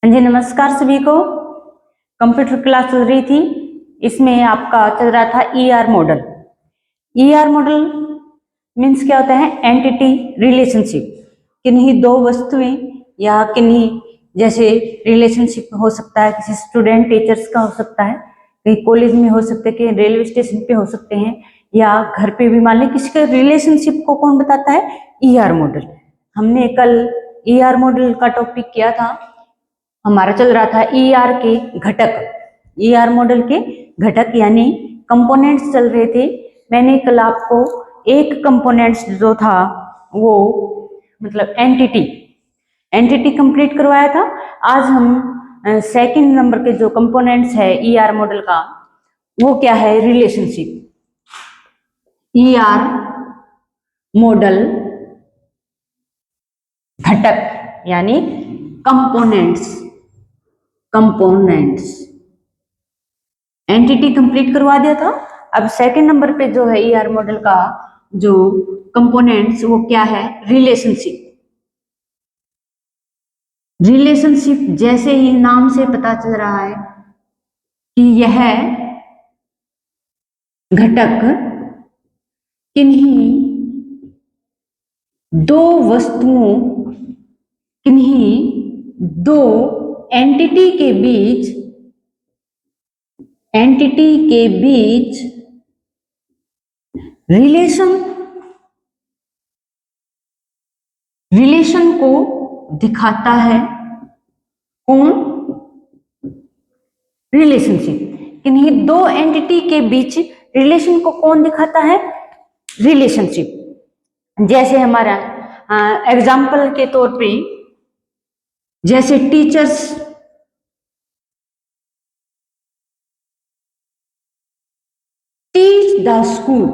हाँ जी, नमस्कार सभी को। कंप्यूटर क्लास चल रही थी, इसमें आपका चल रहा था ER model. ER model means क्या होता है? Entity relationship. किन्हीं दो वस्तुएं या किन्हीं जैसे रिलेशनशिप हो सकता है, किसी स्टूडेंट टीचर्स का हो सकता है, कहीं कॉलेज में हो सकते हैं, कहीं रेलवे स्टेशन पे हो सकते हैं, या घर पे भी मान लें। किसी के रिलेशनशिप को कौन बताता है? ER model. हमने कल ईआर मॉडल का टॉपिक किया था, हमारा चल रहा था ईआर के घटक। ईआर मॉडल के घटक यानी कंपोनेंट्स चल रहे थे। मैंने कल आपको एक कंपोनेंट्स जो था वो मतलब एंटिटी कंप्लीट करवाया था। आज हम सेकंड नंबर के जो कंपोनेंट्स है ईआर मॉडल का, वो क्या है? रिलेशनशिप। ईआर मॉडल घटक यानी कंपोनेंट्स एंटिटी कंप्लीट करवा दिया था। अब सेकंड नंबर पे जो है ईआर मॉडल का जो कंपोनेंट्स, वो क्या है? रिलेशनशिप जैसे ही नाम से पता चल रहा है कि यह घटक किन्हीं दो वस्तुओं, किन्हीं दो एंटिटी के बीच रिलेशन को दिखाता है। कौन? रिलेशनशिप। किन्हीं दो एंटिटी के बीच रिलेशन को कौन दिखाता है? रिलेशनशिप। जैसे हमारा एग्जाम्पल के तौर पे, जैसे टीचर्स टीच द स्कूल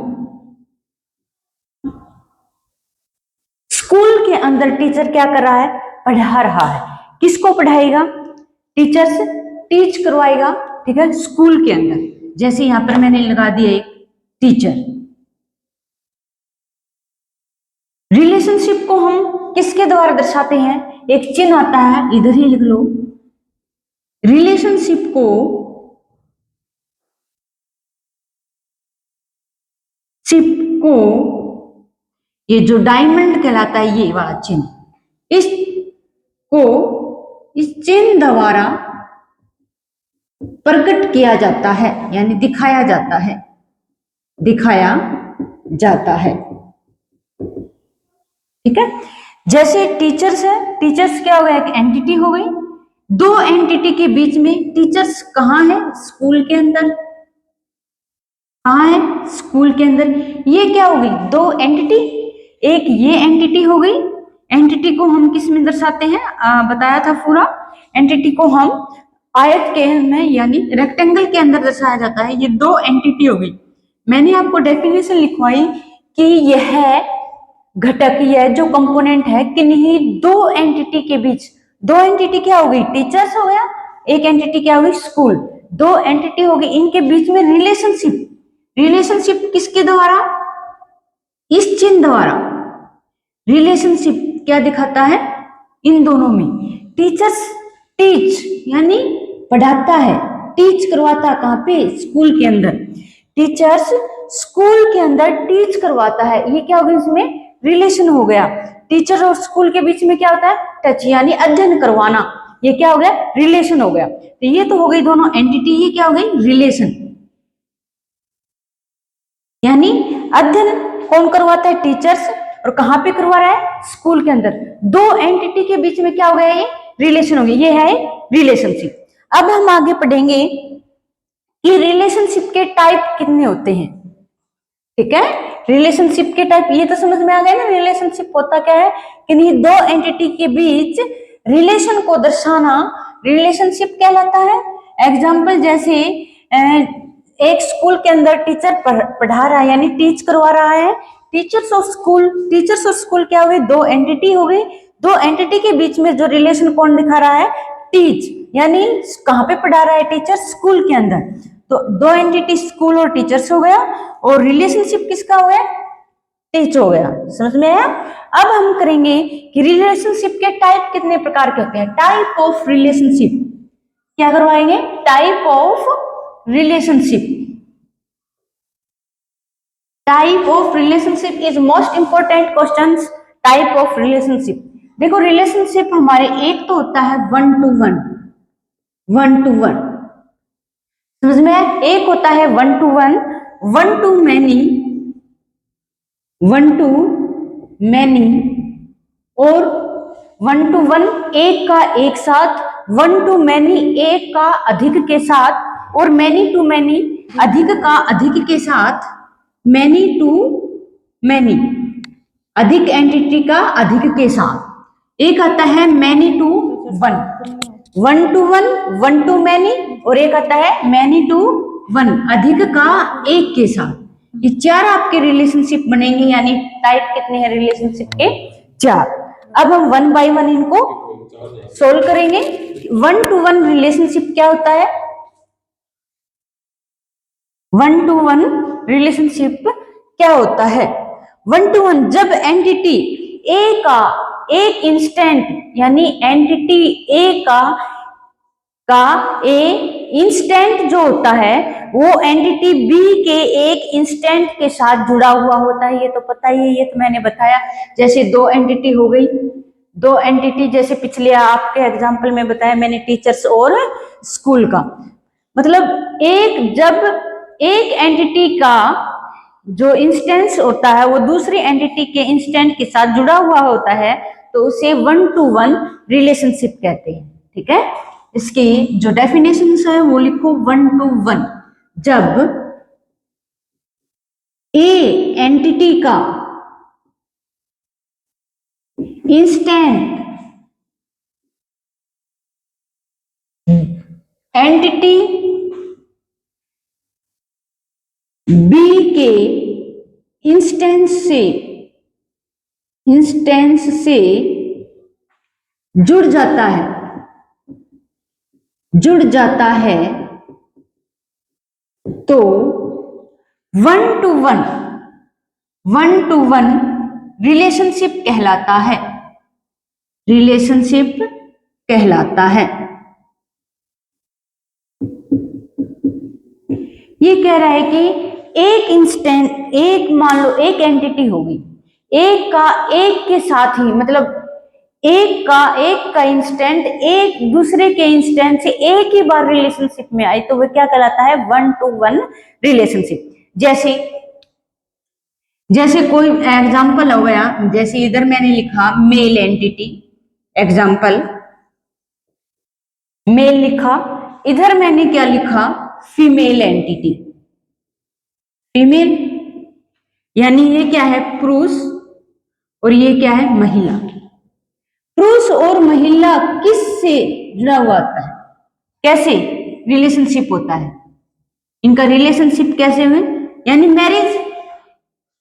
के अंदर टीचर क्या कर रहा है? पढ़ा रहा है। किसको पढ़ाएगा? टीचर्स टीच करवाएगा, ठीक है, स्कूल के अंदर। जैसे यहां पर मैंने लगा दिया एक टीचर। रिलेशनशिप को हम किसके द्वारा दर्शाते हैं? एक चिन्ह आता है, इधर ही लिख लो। रिलेशनशिप को ये जो डायमंड कहलाता है, ये वाला चिन्ह, इस चिन्ह द्वारा प्रकट किया जाता है, यानी दिखाया जाता है। ठीक है। जैसे टीचर्स है, टीचर्स क्या हो गया? एक एंटिटी हो गई। दो एंटिटी के बीच में टीचर्स कहाँ है? स्कूल के अंदर। कहाँ है? स्कूल के अंदर। ये क्या हो गई? दो एंटिटी। एक ये एंटिटी हो गई। एंटिटी को हम किस में दर्शाते हैं? बताया था पूरा। एंटिटी को हम आयत के में यानी रेक्टेंगल के अंदर दर्शाया जाता है। ये दो एंटिटी हो गई। मैंने आपको डेफिनेशन लिखवाई कि यह घटक, यह जो कंपोनेंट है, किन्हीं दो एंटिटी के बीच। दो एंटिटी क्या हो गई? टीचर्स हो गया। एक एंटिटी क्या हो गई? स्कूल। दो एंटिटी हो गई, इनके बीच में रिलेशनशिप किसके द्वारा? इस चिन्ह द्वारा। रिलेशनशिप क्या दिखाता है? इन दोनों में। टीचर्स टीच यानी पढ़ाता है, टीच करवाता है। कहाँ पे? स्कूल के अंदर। टीचर्स स्कूल के अंदर टीच करवाता है। ये क्या हो गया? इसमें रिलेशन हो गया। टीचर और स्कूल के बीच में क्या होता है? टच यानी अध्ययन करवाना। ये क्या हो गया? रिलेशन हो गया। तो ये तो हो गई दोनों एंटिटी, ये क्या हो गई? रिलेशन। यानी अध्ययन कौन करवाता है? टीचर्स। और कहां पे करवा रहा है? स्कूल के अंदर। दो एंटिटी के बीच में क्या हो गया? ये रिलेशन हो गया। ये है रिलेशनशिप। अब हम आगे पढ़ेंगे कि रिलेशनशिप के टाइप कितने होते हैं। ठीक है। रिलेशनशिप के टाइप ये तो समझ में आ गया ना। रिलेशनशिप होता क्या है? किन्हीं दो एंटिटी के बीच रिलेशन को दर्शाना रिलेशनशिप कहलाता है। एग्जाम्पल जैसे एक स्कूल के अंदर टीचर पढ़ा रहा है यानी टीच करवा रहा है। टीचर्स और स्कूल क्या हो गई? दो एंटिटी हो गई। दो एंटिटी के बीच में जो रिलेशन कौन दिखा रहा है? टीच। यानी कहां पे पढ़ा रहा है टीचर? स्कूल के अंदर। तो दो एंटिटी स्कूल और टीचर्स हो गया। और रिलेशनशिप किसका हो गया? टीच हो गया, समझ में आया। अब हम करेंगे कि रिलेशनशिप के टाइप कितने प्रकार के होते हैं, टाइप ऑफ रिलेशनशिप। क्या करवाएंगे, type of relationship. Type of relationship is most important question. Type of relationship, देखो रिलेशनशिप हमारे एक तो होता है one to one, one to one, समझ में आया। एक होता है one to one, one to many, one to many, और वन टू वन एक का एक साथ, वन टू मैनी एक का अधिक के साथ, और मैनी टू मैनी अधिक का अधिक के साथ, मैनी टू मैनी अधिक एंटिटी का अधिक के साथ। एक आता है many to one, one to one, one to many, और एक आता है मैनी टू वन अधिक का एक के साथ। ये चार आपके रिलेशनशिप बनेंगे, यानी टाइप कितने हैं रिलेशनशिप के, चार। अब हम वन बाय वन इनको सोल्व करेंगे। वन टू वन रिलेशनशिप क्या होता है, वन टू वन रिलेशनशिप क्या होता है। वन टू वन, जब एंटिटी ए का एक इंस्टेंट, यानी एंटिटी ए का ए इंस्टेंट जो होता है वो एंटिटी बी के एक इंस्टेंट के साथ जुड़ा हुआ होता है। ये तो पता ही है, ये तो मैंने बताया। जैसे दो एंटिटी हो गई, दो एंटिटी, जैसे पिछले आपके एग्जांपल में बताया मैंने टीचर्स और स्कूल का, मतलब एक, जब एक एंटिटी का जो इंस्टेंस होता है वो दूसरी एंटिटी के इंस्टेंट के साथ जुड़ा हुआ होता है तो उसे वन टू वन रिलेशनशिप कहते हैं। ठीक है, इसकी जो डेफिनेशन है वो लिखो, वन टू वन, जब ए एंटिटी का इंस्टेंट एंटिटी बी के इंस्टेंस से जुड़ जाता है तो वन टू वन रिलेशनशिप कहलाता है, रिलेशनशिप कहलाता है। ये कह रहा है कि एक इंस्टेंट, एक मान लो एक एंटिटी होगी, एक का एक के साथ ही, मतलब एक का इंस्टेंट एक दूसरे के इंस्टेंट से एक ही बार रिलेशनशिप में आई तो वह क्या कहलाता है, वन टू वन रिलेशनशिप। जैसे कोई एग्जांपल हो गया, जैसे इधर मैंने लिखा मेल एंटिटी, एग्जांपल मेल लिखा, इधर मैंने क्या लिखा, फीमेल एंटिटी, फीमेल, यानी ये क्या है, पुरुष, और ये क्या है, महिला। पुरुष और महिला किससे जुड़ा हुआ होता है, कैसे रिलेशनशिप होता है, इनका रिलेशनशिप कैसे हुए, यानी मैरिज,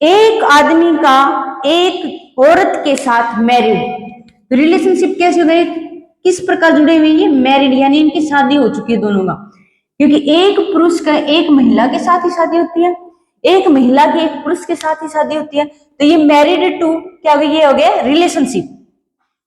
एक आदमी का एक औरत के साथ मैरिड, तो रिलेशनशिप कैसे हुए, किस प्रकार जुड़े हुए हैं, मैरिड, यानी इनकी शादी हो चुकी है दोनों का, क्योंकि एक पुरुष का एक महिला के साथ ही शादी होती है, एक महिला की एक पुरुष के साथ ही शादी होती है, तो ये मैरिड टू क्या हो गया, ये हो गया रिलेशनशिप।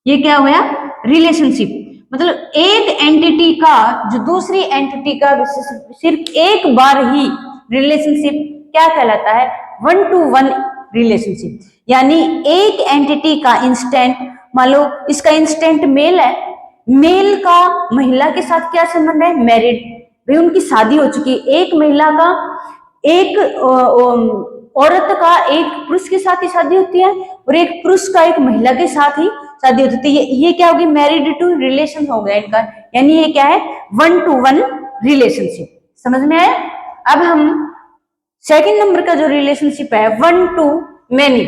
ये क्या हो गया, रिलेशनशिप, मतलब एक एंटिटी का जो दूसरी एंटिटी का सिर्फ एक बार ही रिलेशनशिप क्या कहलाता है, वन टू वन रिलेशनशिप। यानी एक एंटिटी का इंस्टेंट, मान लो इसका इंस्टेंट मेल है, मेल का महिला के साथ क्या संबंध है, मैरिड, भाई उनकी शादी हो चुकी है। एक महिला का एक औरत का एक पुरुष के साथ ही शादी होती है और एक पुरुष का एक महिला के साथ ही शादी होती है, ये क्या होगी, मैरिड टू रिलेशन हो गया इनका, यानी ये क्या है, वन टू वन रिलेशनशिप। समझ में आया। अब हम सेकंड नंबर का जो रिलेशनशिप है, वन टू मैनी,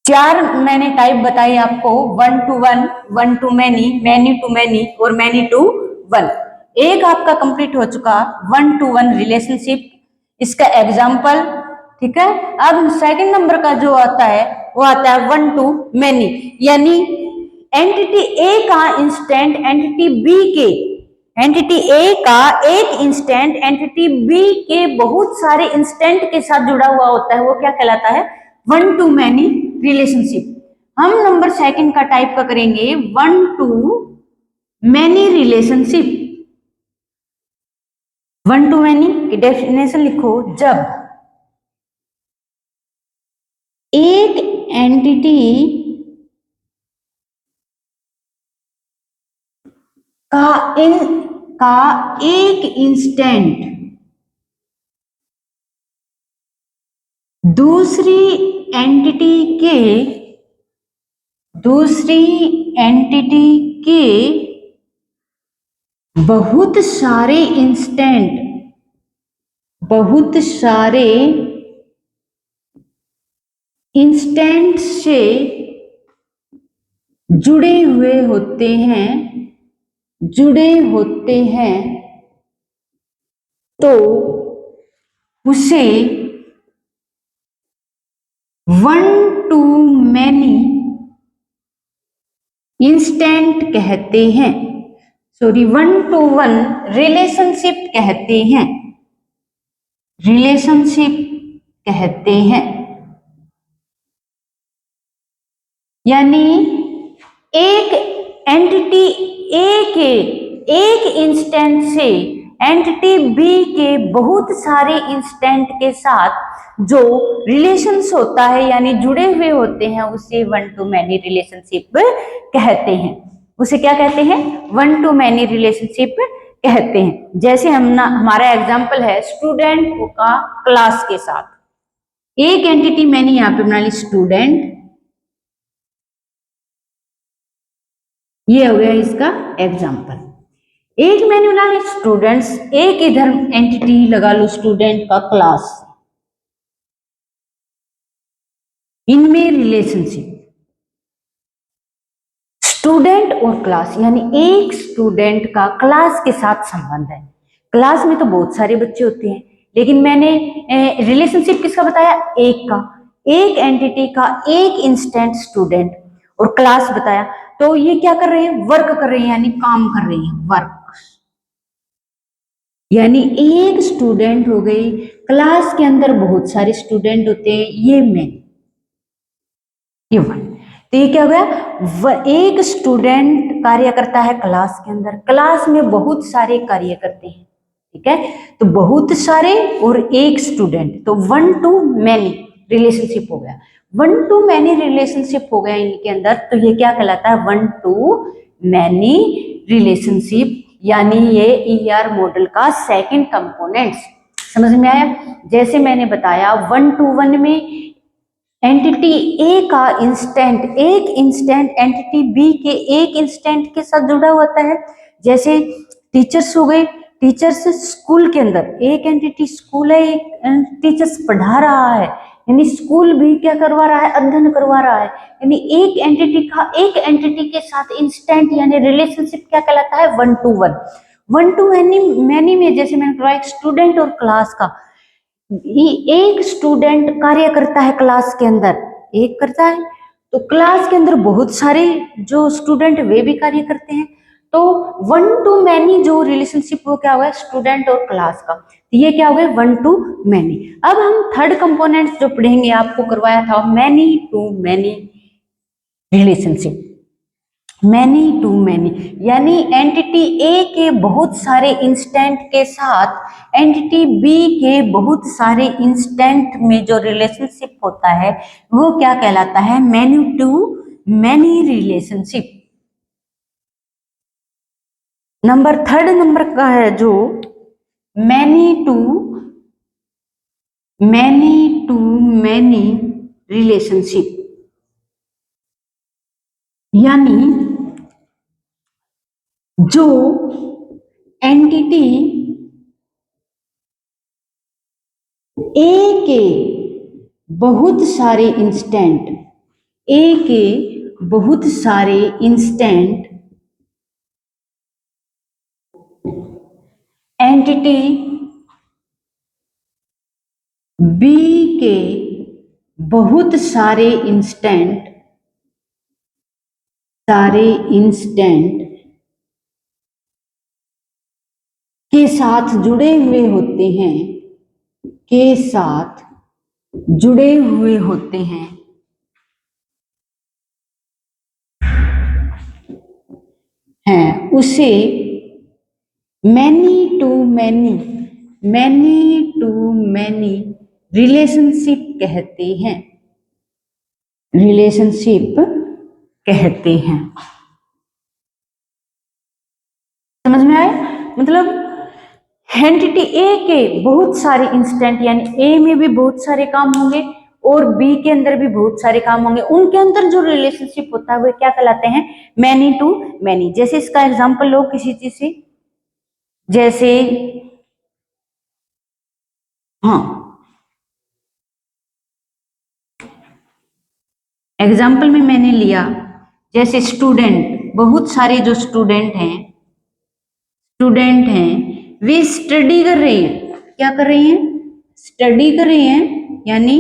चार मैंने टाइप बताई आपको, one to one, one to many, many to many और मैनी टू वन। एक आपका कंप्लीट हो चुका वन टू वन रिलेशनशिप, इसका एग्जाम्पल। ठीक है, अब सेकंड नंबर का जो आता है वो आता है वन टू मैनी, यानी एंटिटी ए का इंस्टेंट एंटिटी बी के, एंटिटी ए का एक इंस्टेंट एंटिटी बी के बहुत सारे इंस्टेंट के साथ जुड़ा हुआ होता है, वो क्या कहलाता है? One to many relationship. हम नंबर सेकंड का टाइप का करेंगे one to many relationship. One to many की डेफिनेशन लिखो, जब एक एंटिटी का एक इंस्टेंट दूसरी एंटिटी के बहुत सारे इंस्टेंट से जुड़े होते हैं तो उसे वन टू मैनी इंस्टेंट कहते हैं, sorry one to one relationship कहते हैं। यानी एक एंटिटी ए के एक इंस्टेंट से एंटिटी बी के बहुत सारे इंस्टेंट के साथ जो रिलेशंस होता है यानी जुड़े हुए होते हैं, उसे वन टू मैनी रिलेशनशिप कहते हैं। उसे क्या कहते हैं? वन टू मैनी रिलेशनशिप कहते हैं। जैसे हमारा एग्जाम्पल है स्टूडेंट का क्लास के साथ, एक एंटिटी मैंने यहाँ पे बना ली स्टूडेंट, ये हो गया इसका एग्जाम्पल। एक मैंने बना ली स्टूडेंट्स, एक इधर एंटिटी लगा लो स्टूडेंट का क्लास, इनमें रिलेशनशिप स्टूडेंट और क्लास, यानी एक स्टूडेंट का क्लास के साथ संबंध है। क्लास में तो बहुत सारे बच्चे होते हैं, लेकिन मैंने रिलेशनशिप किसका बताया? एक का, एक एंटिटी का एक इंस्टेंट स्टूडेंट और क्लास बताया। तो ये क्या कर रहे हैं? वर्क कर रहे हैं, यानी काम कर रहे हैं, वर्क। यानी एक स्टूडेंट हो गई, क्लास के अंदर बहुत सारे स्टूडेंट होते हैं, ये मैं, ये वन। तो ये क्या हो गया? एक स्टूडेंट कार्य करता है क्लास के अंदर, क्लास में बहुत सारे कार्य करते हैं, ठीक है? तो बहुत सारे और एक स्टूडेंट, तो वन टू मैनी रिलेशनशिप हो गया। वन टू मैनी रिलेशनशिप हो गया इनके अंदर, तो ये क्या कहलाता है? One to many relationship. यानी ये ईआर मॉडल का सेकंड कंपोनेंट्स। समझ में आया? जैसे मैंने बताया वन टू वन में एंटिटी ए का एक इंस्टेंट एंटिटी बी के एक इंस्टेंट के साथ जुड़ा होता है। जैसे टीचर्स हो गए, टीचर्स स्कूल के अंदर एक एंटिटी स्कूल है, एक टीचर्स पढ़ा रहा है, यानी स्कूल भी क्या करवा रहा है? अध्ययन करवा रहा है। यानी एक एंटिटी का एक एंटिटी के साथ इंस्टेंट यानी रिलेशनशिप क्या कहलाता है? One to one. One to many में जैसे मैंने कहा स्टूडेंट और क्लास का, एक स्टूडेंट कार्य करता है क्लास के अंदर, एक करता है, तो क्लास के अंदर बहुत सारे जो स्टूडेंट वे भी कार्य करते हैं। तो वन टू मैनी जो रिलेशनशिप वो क्या हुआ? स्टूडेंट और क्लास का, तो ये क्या हो गया? One to many. अब हम थर्ड कंपोनेंट जो पढ़ेंगे, आपको करवाया था many to many relationship. Many to many यानी एंटिटी ए के बहुत सारे इंस्टेंट के साथ एंटिटी बी के बहुत सारे इंस्टेंट में जो रिलेशनशिप होता है वो क्या कहलाता है? Many to many relationship. Number third number का है जो मैनी टू मैनी रिलेशनशिप। यानी जो एंटिटी ए के बहुत सारे इंस्टेंट एंटिटी बी के बहुत सारे इंस्टेंट के साथ जुड़े हुए होते हैं, के साथ जुड़े हुए होते हैं, उसे मैनी टू मैनी रिलेशनशिप कहते हैं, रिलेशनशिप कहते हैं। समझ में आया? मतलब एंटिटी ए के बहुत सारे इंस्टेंट, यानी ए में भी बहुत सारे काम होंगे और बी के अंदर भी बहुत सारे काम होंगे, उनके अंदर जो रिलेशनशिप होता है वो क्या कहलाते हैं? Many to many. जैसे इसका एग्जांपल लो किसी चीज से, जैसे एग्जाम्पल में मैंने लिया जैसे स्टूडेंट, बहुत सारे जो स्टूडेंट हैं वे स्टडी कर रहे हैं। क्या कर रहे हैं? स्टडी कर रहे हैं, यानी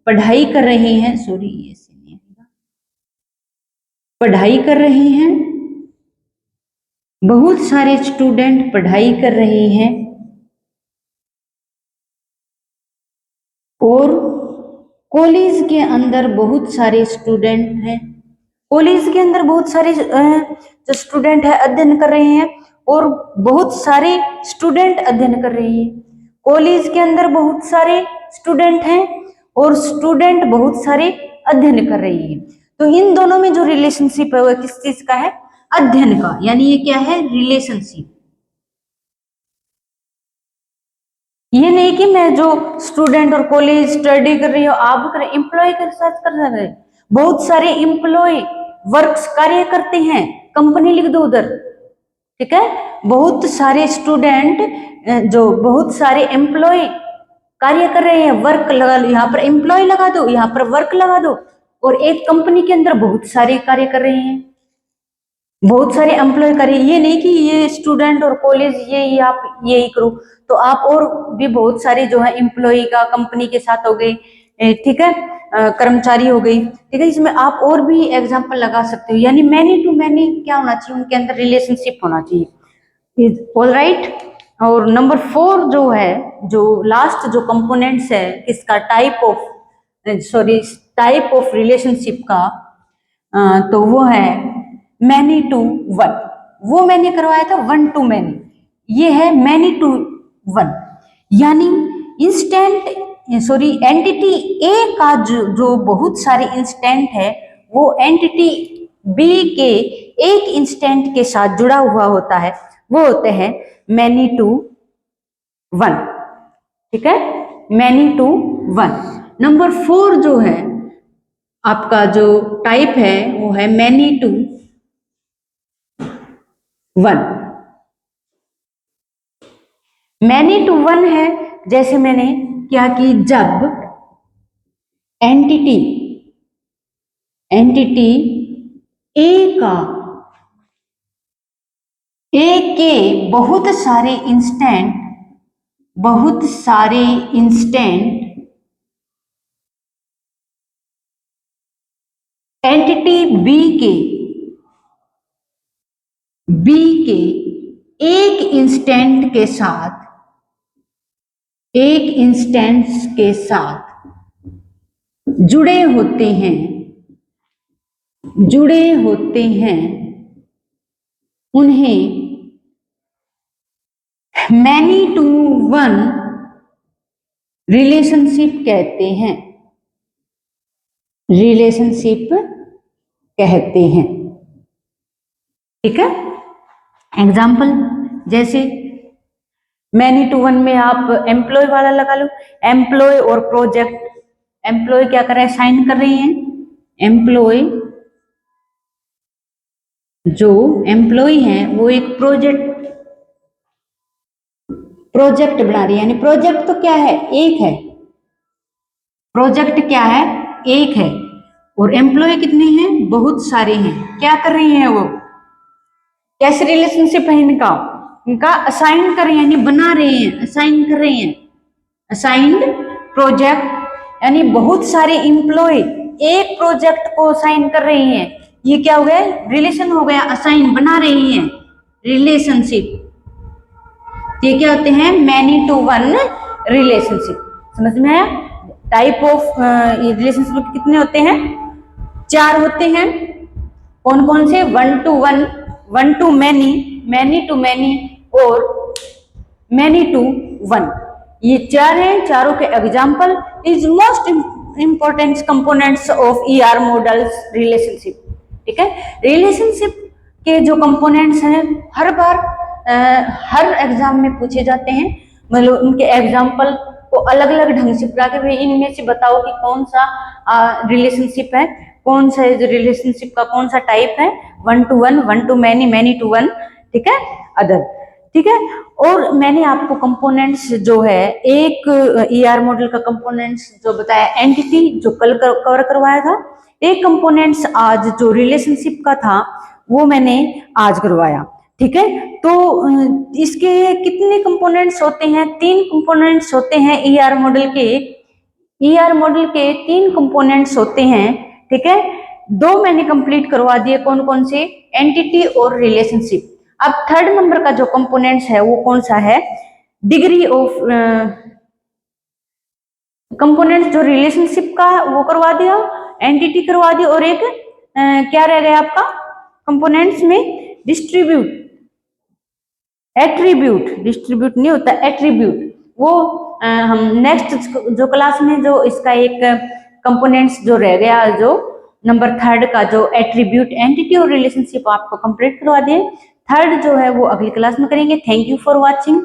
पढ़ाई कर रहे हैं। सॉरी, ये नहीं आएगा। पढ़ाई कर रहे हैं, बहुत सारे स्टूडेंट पढ़ाई कर रहे हैं और कॉलेज के अंदर बहुत सारे स्टूडेंट हैं। कॉलेज के अंदर बहुत सारे जो स्टूडेंट है अध्ययन कर रहे हैं और बहुत सारे स्टूडेंट अध्ययन कर रहे हैं। कॉलेज के अंदर बहुत सारे स्टूडेंट हैं और स्टूडेंट बहुत सारे अध्ययन कर रहे हैं। तो इन दोनों में जो रिलेशनशिप है वो किस चीज का है? अध्ययन का। यानी ये क्या है? रिलेशनशिप। ये नहीं कि मैं जो स्टूडेंट और कॉलेज स्टडी कर रही हूँ आप कर एम्प्लॉय के साथ कर रहे हैं। बहुत सारे एम्प्लॉय वर्क्स कार्य करते हैं, कंपनी लिख दो उधर, ठीक है। बहुत सारे स्टूडेंट जो बहुत सारे एम्प्लॉय कार्य कर रहे हैं, वर्क लगा लो, यहाँ पर एम्प्लॉय लगा दो, यहाँ पर वर्क लगा दो, और एक कंपनी के अंदर बहुत सारे कार्य कर रहे हैं, बहुत सारे एम्प्लॉय कर रहे हैं। ये नहीं कि ये स्टूडेंट और कॉलेज ये आप यही करो, तो आप और भी बहुत सारे जो है एम्प्लॉय का कंपनी के साथ हो गए, ठीक है, कर्मचारी हो गई, ठीक है। इसमें आप और भी एग्जांपल लगा सकते हो। यानी मैनी टू मैनी क्या होना चाहिए? उनके अंदर रिलेशनशिप होना चाहिए। All right. और नंबर 4 जो है, जो लास्ट जो कंपोनेंट्स है किसका? टाइप ऑफ रिलेशनशिप का, तो वो है मैनी टू वन। वो मैंने करवाया था 1 to many, ये है मैनी टू वन। यानी एंटिटी ए का जो बहुत सारे इंस्टेंट है वो एंटिटी बी के एक इंस्टेंट के साथ जुड़ा हुआ होता है, वो होते हैं मैनी टू वन, ठीक है, मैनी टू वन। नंबर 4 जो है आपका जो टाइप है वो है many to one. Many to one है जैसे मैंने क्या कि जब एंटिटी ए का ए के बहुत सारे इंस्टेंट एंटिटी बी के एक इंस्टेंट के साथ जुड़े होते हैं, उन्हें मैनी टू वन रिलेशनशिप कहते हैं, ठीक है। एग्जाम्पल जैसे मैनी टू वन में आप एम्प्लॉय वाला लगा लो, एम्प्लॉय और प्रोजेक्ट। एम्प्लॉय क्या कर रहे हैं? साइन कर रहे हैं। एम्प्लॉय जो एम्प्लॉय हैं वो एक प्रोजेक्ट बना रही है, यानी प्रोजेक्ट तो क्या है? एक है। प्रोजेक्ट क्या है? एक है। और एम्प्लॉय कितने हैं? बहुत सारे हैं। क्या कर रही हैं वो? कैसे रिलेशनशिप है इनका असाइन कर रहे हैं, यानी बना रहे हैं, असाइन कर रहे हैं। असाइंड प्रोजेक्ट, यानी बहुत सारे एम्प्लॉय एक प्रोजेक्ट को असाइन कर रहे हैं। ये क्या हो गया? रिलेशन हो गया। असाइन बना रही हैं, रिलेशनशिप। ये क्या होते हैं, मैनी टू वन रिलेशनशिप। समझ में आया? टाइप ऑफ रिलेशनशिप कितने होते हैं, 4 होते हैं। कौन कौन से? 1 to 1, 1 to many, many to many और many to 1। ये 4 हैं। चारों के example is most important components of ER models relationship. ठीक है, रिलेशनशिप के जो कंपोनेंट्स हैं हर बार हर एग्जाम में पूछे जाते हैं। मतलब उनके एग्जाम्पल को अलग अलग ढंग से बता के भाई इनमें से बताओ कि कौन सा रिलेशनशिप है, कौन सा रिलेशनशिप का कौन सा टाइप है, 1 to 1, 1 to many, many to 1, ठीक है, अदर। ठीक है, और मैंने आपको कंपोनेंट्स जो है एक ER मॉडल का कंपोनेंट्स जो बताया, एंटिटी जो कल कवर करवाया था, एक कंपोनेंट्स आज जो रिलेशनशिप का था वो मैंने आज करवाया। ठीक है, तो इसके कितने कंपोनेंट्स होते हैं? 3 कंपोनेंट्स होते हैं ER मॉडल के। ER मॉडल के 3 कंपोनेंट्स होते हैं। ठीक है, 2 मैंने कंप्लीट करवा दिए, कौन कौन से? एंटिटी और रिलेशनशिप। अब थर्ड नंबर का जो कंपोनेंट्स है वो कौन सा है? डिग्री ऑफ कंपोनेंट्स जो रिलेशनशिप का वो करवा दिया, एंटिटी करवा दी, और एक क्या रह गया आपका कंपोनेंट्स में? डिस्ट्रीब्यूट, एट्रीब्यूट, डिस्ट्रीब्यूट नहीं होता, एट्रीब्यूट। वो हम नेक्स्ट जो क्लास में जो इसका एक कंपोनेंट्स जो रह गया, जो नंबर 3 का जो एट्रीब्यूट, एंटिटी और रिलेशनशिप आपको कंप्लीट करवा दिए। 3rd जो है वो अगली क्लास में करेंगे। Thank you for watching.